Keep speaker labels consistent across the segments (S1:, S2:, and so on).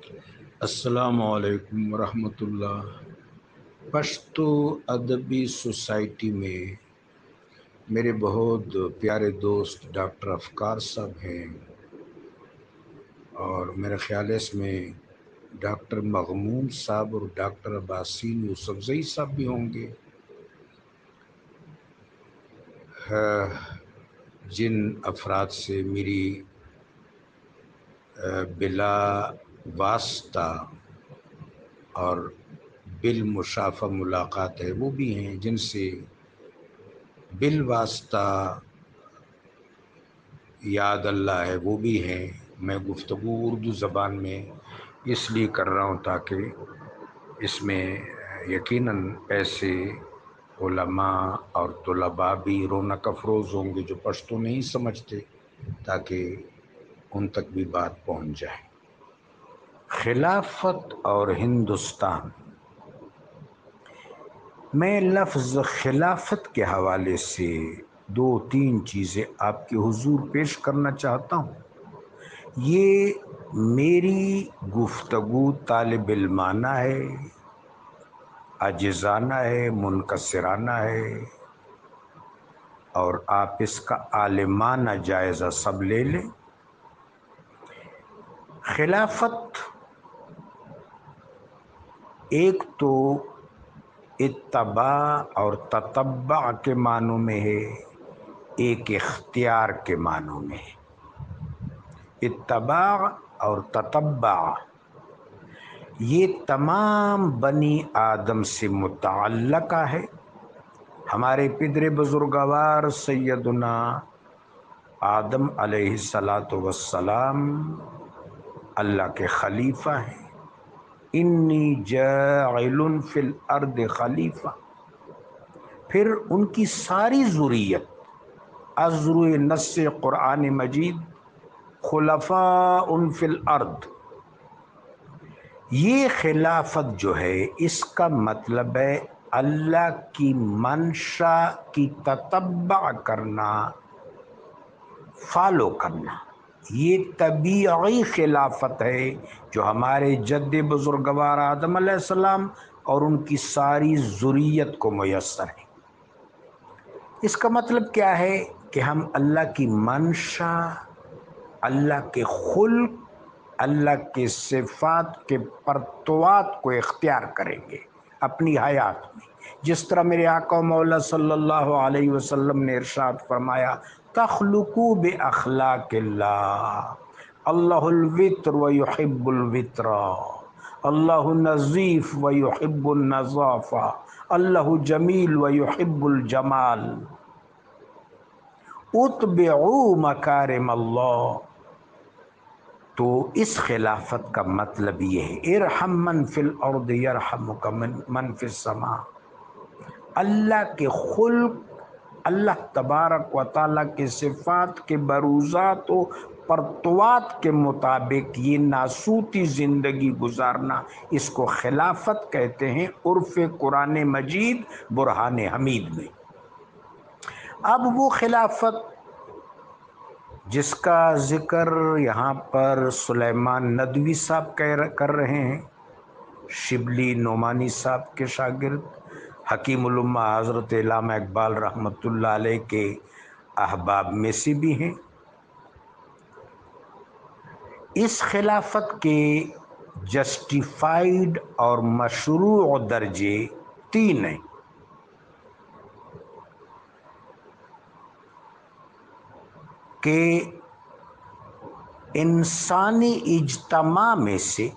S1: السلام علیکم ورحمۃ اللہ۔ پشتو ادبی سوسائٹی میں میرے بہت پیارے دوست ڈاکٹر افکار صاحب ہیں، اور میرے خیال ہے اس میں ڈاکٹر مغموم صاحب اور ڈاکٹر عباسین یوسفزئی صاحب بھی ہوں گے، جن افراد سے میری بلا واسطہ اور بالمشافہ ملاقات ہے، وہ بھی ہیں، جن سے بالواسطہ یاد اللہ ہے، وہ بھی ہیں۔ میں گفتگو اردو زبان میں اس لیے کر رہا ہوں تاکہ اس میں یقیناً ایسے علماء اور طلباء بھی رونق افروز ہوں گے جو پشتو نہیں سمجھتے، تاکہ ان تک بھی بات پہنچ جائے۔ خلافت اور ہندوستان، میں لفظ خلافت کے حوالے سے دو تین چیزیں آپ کے حضور پیش کرنا چاہتا ہوں۔ یہ میری گفتگو طالب علمانہ ہے، عاجزانہ ہے، منکسرانہ ہے، اور آپ اس کا عالمانہ جائزہ سب لے لیں۔ خلافت ایک تو اتباع اور تتبع کے معنوں میں ہے، ایک اختیار کے معنوں میں ہے۔ اتباع اور تتبع یہ تمام بنی آدم سے متعلقہ ہے۔ ہمارے پدر بزرگوار سیدنا آدم علیہ السلام اللہ کے خلیفہ ہیں۔ انی جاعل فی الارض خلیفہ، پھر ان کی ساری ذریت از روئے نص قرآن مجید خلفاء فی الارض، یہ خلافت جو ہے اس کا مطلب ہے اللہ کی منشا کی تتبع کرنا، فالو کرنا۔ یہ طبیعی خلافت ہے جو ہمارے جد بزرگوار آدم علیہ السلام اور ان کی ساری ذریت کو میسر ہے۔ اس کا مطلب کیا ہے کہ ہم اللہ کی منشا، اللہ کے خلق، اللہ کے صفات کے پرتوات کو اختیار کریں گے اپنی حیات میں۔ جس طرح میرے آقا و مولا صلی اللہ علیہ وسلم نے ارشاد فرمایا، تخلقوا باخلاق اللہ، اللہ الوتر ویحب الوتر، اللہ نظیف ویحب النظافہ، اللہ جمیل ویحب الجمال، اتبعوا مکارم اللہ۔ تو اس خلافت کا مطلب یہ ہے، ارحم من فی الارض یرحمک من فی السماء۔ اللہ کے خلق، اللہ تبارک و تعالیٰ کے صفات کے بروزات و پرتوات کے مطابق یہ ناسوتی زندگی گزارنا، اس کو خلافت کہتے ہیں عرف قرآن مجید برہان حمید میں۔ اب وہ خلافت جس کا ذکر یہاں پر سلیمان ندوی صاحب کر رہے ہیں، شبلی نعمانی صاحب کے شاگرد، حکیم الامہ حضرت علامہ اقبال رحمۃ اللہ علیہ کے احباب میں سے بھی ہیں۔ اس خلافت کے جسٹیفائیڈ اور مشروع درجے تین ہیں۔ کہ انسانی اجتماع میں سے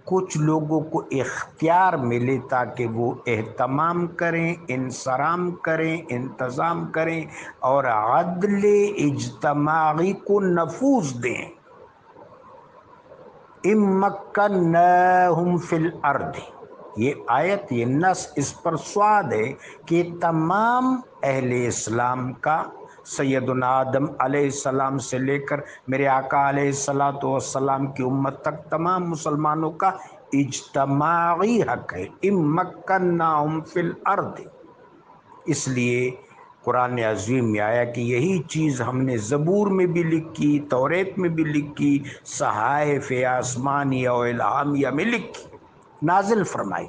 S1: کچھ لوگوں کو اختیار ملے تاکہ وہ اہتمام کریں، انصرام کریں، انتظام کریں اور عدل اجتماعی کو نفوذ دیں۔ اِن مکناہم فی الارض، یہ آیت، یہ نص اس پر سواد ہے کہ تمام اہل اسلام کا، سیدنا آدم علیہ السلام سے لے کر میرے آقا علیہ السلام کی امت تک تمام مسلمانوں کا اجتماعی حق ہے۔ اِن مکناہم فی الارض، اس لیے قرآن عظیم میں آیا کہ یہی چیز ہم نے زبور میں بھی لکھی، توریت میں بھی لکھی، صحائف آسمانیہ و الہامیہ میں لکھی، نازل فرمائی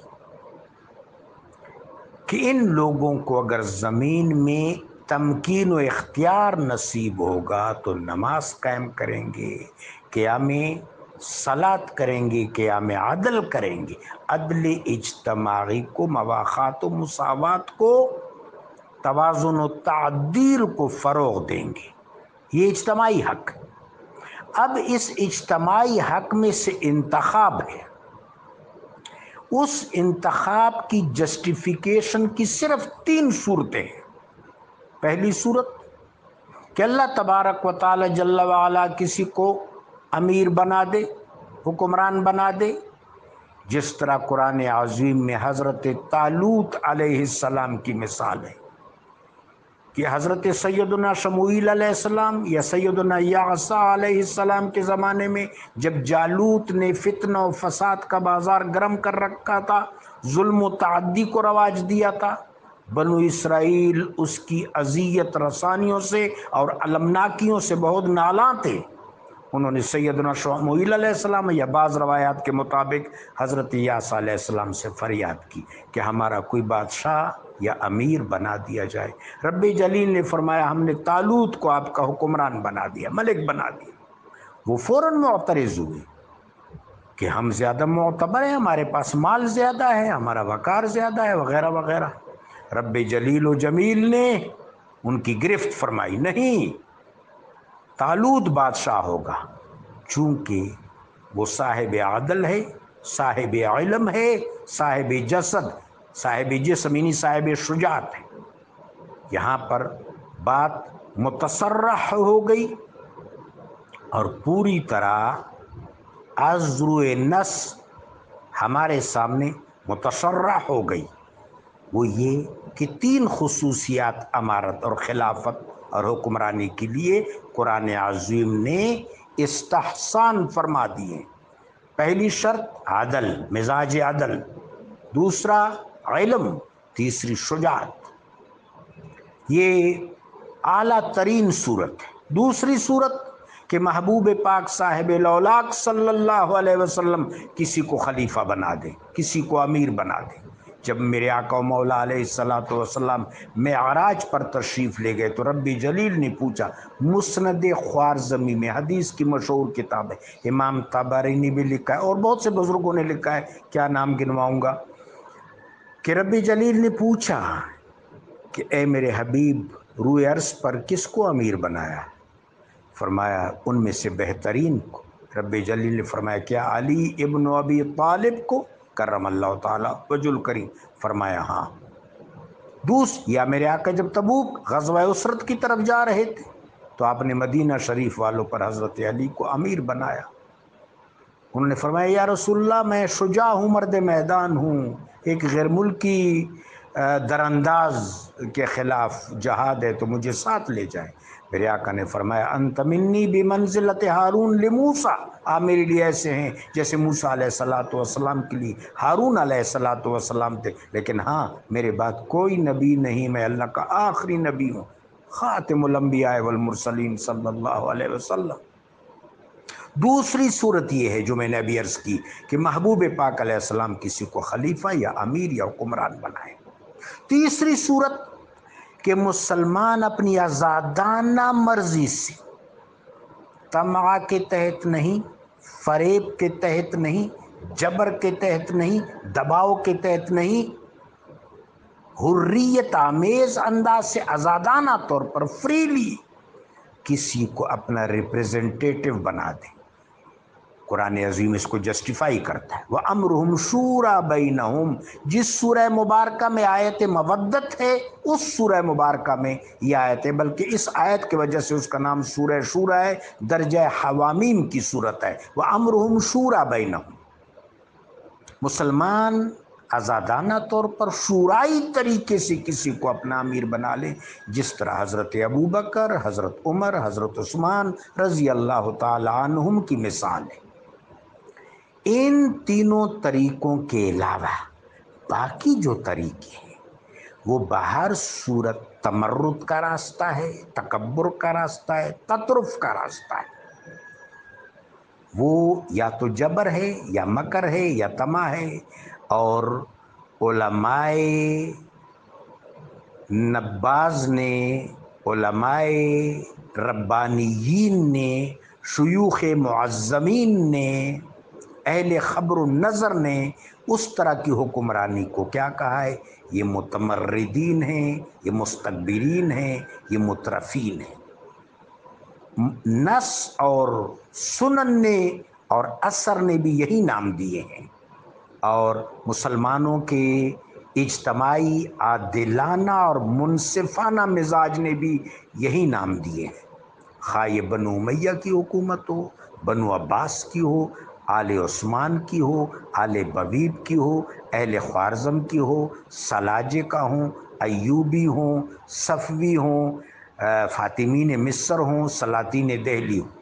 S1: کہ ان لوگوں کو اگر زمین میں تمکین و اختیار نصیب ہوگا تو نماز قائم کریں گے، قیام صلاۃ کریں گے، قیام عدل کریں گے، عدل اجتماعی کو، مواخات و مساوات کو، توازن و تعدیل کو فروغ دیں گے۔ یہ اجتماعی حق۔ اب اس اجتماعی حق میں سے انتخاب ہے، اس انتخاب کی جسٹیفیکیشن کی صرف 3 صورتیں ہیں۔ پہلی صورت کہ اللہ تبارک و تعالی جل وعلا کسی کو امیر بنا دے، حکمران بنا دے، جس طرح قرآن عظیم میں حضرت طالوت علیہ السلام کی مثال ہے کہ حضرت سیدنا شموئیل علیہ السلام یا سیدنا یعصیٰ علیہ السلام کے زمانے میں جب جالوت نے فتنہ و فساد کا بازار گرم کر رکھا تھا، ظلم و تعدی کو رواج دیا تھا، بنو اسرائیل اس کی اذیت رسانیوں سے اور المناکیوں سے بہت نالاں تھے، انہوں نے سیدنا شموئیل علیہ السلام یا بعض روایات کے مطابق حضرت یعصیٰ علیہ السلام سے فریاد کی کہ ہمارا کوئی بادشاہ یا امیر بنا دیا جائے۔ رب جلیل نے فرمایا ہم نے طالوت کو آپ کا حکمران بنا دیا، ملک بنا دیا۔ وہ فوراً معترض ہوئے کہ ہم زیادہ معتبر ہیں، ہمارے پاس مال زیادہ ہے، ہمارا وقار زیادہ ہے، وغیرہ وغیرہ۔ رب جلیل و جمیل نے ان کی گرفت فرمائی، نہیں، طالوت بادشاہ ہوگا، چونکہ وہ صاحب عدل ہے، صاحب علم ہے، صاحب جسد، صاحب جسم یعنی صاحب شجاعت ہے۔ یہاں پر بات متصرح ہو گئی اور پوری طرح از روئے نص ہمارے سامنے متصرح ہو گئی، وہ یہ کہ 3 خصوصیات امارت اور خلافت اور حکمرانی کے لیے قرآن عظیم نے استحسان فرما دیے۔ پہلی شرط عدل، مزاج عدل، دوسرا علم، تیسری شجاعت۔ یہ اعلیٰ ترین صورت ہے۔ دوسری صورت کہ محبوب پاک صاحب الاولاق صلی اللہ علیہ وسلم کسی کو خلیفہ بنا دے، کسی کو امیر بنا دے۔ جب میرے آقا و مولا علیہ الصلوۃ والسلام معراج پر تشریف لے گئے تو رب جلیل نے پوچھا، مسند خوارزمی میں حدیث کی مشہور کتاب ہے، امام طبری نے بھی لکھا ہے اور بہت سے بزرگوں نے لکھا ہے، کیا نام گنواؤں گا، کہ رب جلیل نے پوچھا کہ اے میرے حبیب روئے عرض پر کس کو امیر بنایا؟ فرمایا ان میں سے بہترین کو۔ رب جلیل نے فرمایا کیا علی ابن ابی طالب کو کرم اللہ تعالی وجہ الکریم؟ فرمایا ہاں۔ یا میرے آقا جب تبوک غزوہ اسرت کی طرف جا رہے تھے تو آپ نے مدینہ شریف والوں پر حضرت علی کو امیر بنایا۔ انہوں نے فرمایا یا رسول اللہ میں شجاع ہوں، مرد میدان ہوں، ایک غیر ملکی درانداز کے خلاف جہاد ہے تو مجھے ساتھ لے جائیں۔ میرے آقا نے فرمایا انت منی بمنزلت ہارون لموسیٰ، آپ میرے لیے ایسے ہیں جیسے موسیٰ علیہ الصلوۃ والسلام کے لیے ہارون علیہ الصلوۃ والسلام تھے، لیکن ہاں میرے بعد کوئی نبی نہیں، میں اللہ کا آخری نبی ہوں، خاتم الانبیاء والمرسلین صلی اللہ علیہ وسلم۔ دوسری صورت یہ ہے جو میں نے ابھی عرض کی کہ محبوب پاک علیہ السلام کسی کو خلیفہ یا امیر یا حکمران بنائے۔ تیسری صورت کہ مسلمان اپنی آزادانہ مرضی سے، طمع کے تحت نہیں، فریب کے تحت نہیں، جبر کے تحت نہیں، دباؤ کے تحت نہیں، حریت آمیز انداز سے آزادانہ طور پر فریلی کسی کو اپنا ریپریزنٹیٹیو بنا دے۔ قرآن عظیم اس کو جسٹیفائی کرتا ہے، وَأَمْرُهُمْ شُورَى بَيْنَهُمْ۔ جس سورہ مبارکہ میں آیت مودت ہے اس سورہ مبارکہ میں یہ آیت ہے، بلکہ اس آیت کی وجہ سے اس کا نام سورہ شورا ہے، درجہ حوامیم کی صورت ہے، وَأَمْرُهُمْ شُورَى بَيْنَهُمْ۔ مسلمان آزادانہ طور پر شورائی طریقے سے کسی کو اپنا امیر بنا لے، جس طرح حضرت ابوبکر، حضرت عمر، حضرت عثمان رضی اللہ تعالی عنہم کی مثال ہے۔ ان تینوں طریقوں کے علاوہ باقی جو طریقے ہیں وہ باہر صورت تمرد کا راستہ ہے، تکبر کا راستہ ہے، تطرف کا راستہ ہے. وہ یا تو جبر ہے یا مکر ہے یا طمع ہے. اور علماء نباز نے، علماء ربانیین نے، شیوخ معظمین نے، اہل خبر و نظر نے اس طرح کی حکمرانی کو کیا کہا ہے؟ یہ متمردین ہیں، یہ مستکبرین ہیں، یہ مترفین ہیں. نص اور سنن نے اور اثر نے بھی یہی نام دیے ہیں، اور مسلمانوں کے اجتماعی عادلانہ اور منصفانہ مزاج نے بھی یہی نام دیے ہیں. خواہ یہ بنو امیہ کی حکومت ہو، بنو عباس کی ہو، آل عثمان کی ہو، آل بویب کی ہو، اہل خوارزم کی ہو، سلاجقہ ہوں، ایوبی ہوں، صفوی ہوں، فاطمین مصر ہوں، سلاطین دہلی ہوں.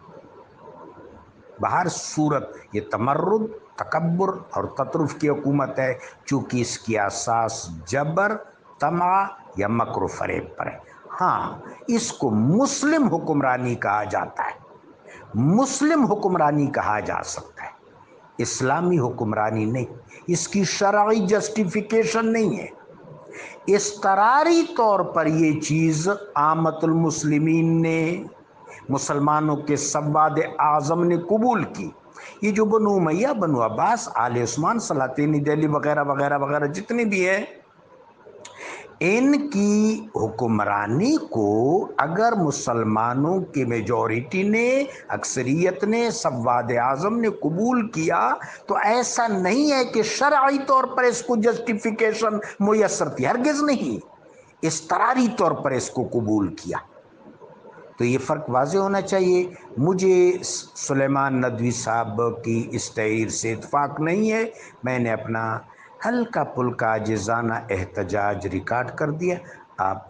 S1: بہر صورت یہ تمرد، تکبر اور تطرف کی حکومت ہے، چونکہ اس کی اساس جبر، طمع یا مکر و فریب پر ہے. ہاں، اس کو مسلم حکمرانی کہا جاتا ہے، مسلم حکمرانی کہا جا سکتا ہے، اسلامی حکمرانی نہیں. اس کی شرعی جسٹیفیکیشن نہیں ہے. اضطراری طور پر یہ چیز عامت المسلمین نے، مسلمانوں کے سواد اعظم نے قبول کی. یہ جو بنو امیہ، بنو عباس، آل عثمان، سلاطین دہلی وغیرہ وغیرہ وغیرہ جتنے بھی ہیں، ان کی حکمرانی کو اگر مسلمانوں کی میجورٹی نے، اکثریت نے، سواد اعظم نے قبول کیا تو ایسا نہیں ہے کہ شرعی طور پر اس کو جسٹیفیکیشن میسر تھی، ہرگز نہیں. اضطراری طور پر اس کو قبول کیا. تو یہ فرق واضح ہونا چاہیے. مجھے سلیمان ندوی صاحب کی اس تحریر سے اتفاق نہیں ہے. میں نے اپنا ہلکا پھلکا عاجزانہ احتجاج ریکارڈ کر دیا.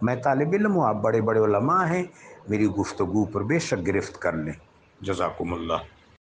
S1: میں طالب علم ہوں، آپ بڑے بڑے علماء ہیں، میری گفتگو پر بے شک گرفت کر لیں. جزاکم اللہ.